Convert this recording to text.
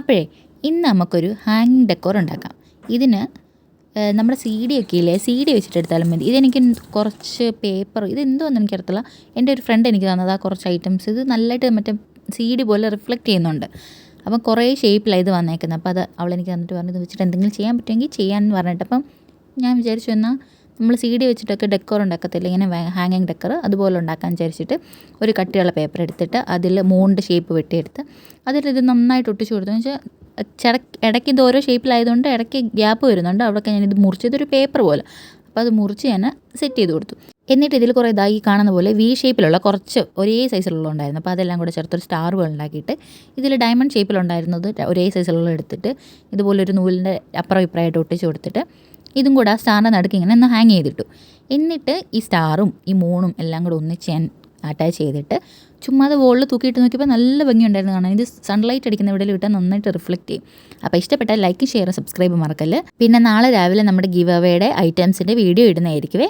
അപ്പോഴേ ഇന്ന് നമുക്കൊരു ഹാങ്ങിങ് ഡെക്കോർ ഉണ്ടാക്കാം. ഇതിന് നമ്മുടെ സി ഡി ഒക്കെ ഇല്ലേ, സി ഡി വെച്ചിട്ട് എടുത്താലും മതി. ഇതെനിക്ക് കുറച്ച് പേപ്പർ, ഇതെന്തോന്ന് എനിക്കറിയത്തില്ല, എൻ്റെ ഒരു ഫ്രണ്ട് എനിക്ക് തന്നതാ കുറച്ച് ഐറ്റംസ്. ഇത് നല്ലതായിട്ട് മറ്റേ സി ഡി പോലെ റിഫ്ലക്റ്റ് ചെയ്യുന്നുണ്ട്. അപ്പം കുറേ ഷേപ്പിലാണ് ഇത് വന്നേക്കുന്നത്. അപ്പോൾ അത് അവളെനിക്ക് തന്നിട്ട് പറഞ്ഞു, ഇത് വെച്ചിട്ട് എന്തെങ്കിലും ചെയ്യാൻ പറ്റുമെങ്കിൽ ചെയ്യാമെന്ന് പറഞ്ഞിട്ട്. അപ്പം ഞാൻ വിചാരിച്ചു എന്നാൽ നമ്മൾ സി ഡി വെച്ചിട്ടൊക്കെ ഡെക്കോർ ഉണ്ടാക്കത്തില്ല, ഇങ്ങനെ ഹാങ്ങിങ് ഡെക്കർ അതുപോലെ ഉണ്ടാക്കാൻ വിചാരിച്ചിട്ട് ഒരു കട്ടിയുള്ള പേപ്പർ എടുത്തിട്ട് അതിൽ മൂണ്ട് ഷേപ്പ് വെട്ടിയെടുത്ത് അതിലിത് നന്നായിട്ട് ഒട്ടിച്ചു കൊടുത്തു. എന്ന് വെച്ചാൽ ഇടയ്ക്ക് ഇത് ഓരോ ഷേപ്പിലായതുകൊണ്ട് ഇടയ്ക്ക് ഗ്യാപ്പ് വരുന്നുണ്ട്. അവിടെയൊക്കെ ഞാനിത് മുറിച്ചതൊരു പേപ്പർ പോലെ, അപ്പോൾ അത് മുറിച്ച് ഞാൻ സെറ്റ് ചെയ്ത് കൊടുത്തു. എന്നിട്ട് ഇതിൽ കുറേ ഇതായി കാണുന്ന പോലെ വി ഷേപ്പിലുള്ള കുറച്ച് ഒരേ സൈസിലുള്ള ഉണ്ടായിരുന്നു. അപ്പോൾ അതെല്ലാം കൂടെ ചേർത്തൊരു സ്റ്റാർ പോലെ ഉണ്ടാക്കിയിട്ട് ഇതിൽ ഡയമണ്ട് ഷേപ്പിലുണ്ടായിരുന്നത് ഒരേ സൈസിലുള്ള എടുത്തിട്ട് ഇതുപോലെ ഒരു നൂലിൻ്റെ അപ്പുറം ഇപ്പുറമായിട്ട് ഒട്ടിച്ച് കൊടുത്തിട്ട് ഇതും കൂടെ ആ സ്റ്റാറിൻ്റെ നടുക്ക് ഇങ്ങനെ ഒന്ന് ഹാങ് ചെയ്തിട്ടു. എന്നിട്ട് ഈ സ്റ്റാറും ഈ മൂണും എല്ലാം കൂടെ ഒന്നിച്ച് ഞാൻ അറ്റാച്ച് ചെയ്തിട്ട് ചുമ്മാ അത് വോളിൽ തൂക്കിയിട്ട് നോക്കിയപ്പോൾ നല്ല ഭംഗിയുണ്ടായിരുന്നു കാണാൻ. ഇത് സൺലൈറ്റ് അടിക്കുന്ന ഇവിടെ വിട്ടാൽ നന്നായിട്ട് റിഫ്ലക്റ്റ് ചെയ്യും. അപ്പോൾ ഇഷ്ടപ്പെട്ടാൽ ലൈക്ക്, ഷെയർ, സബ്സ്ക്രൈബ് മറക്കല്ല്. പിന്നെ നാളെ രാവിലെ നമ്മുടെ ഗിവ് അവേയുടെ ഐറ്റംസിൻ്റെ വീഡിയോ ഇടുന്നതായിരിക്കുമേ.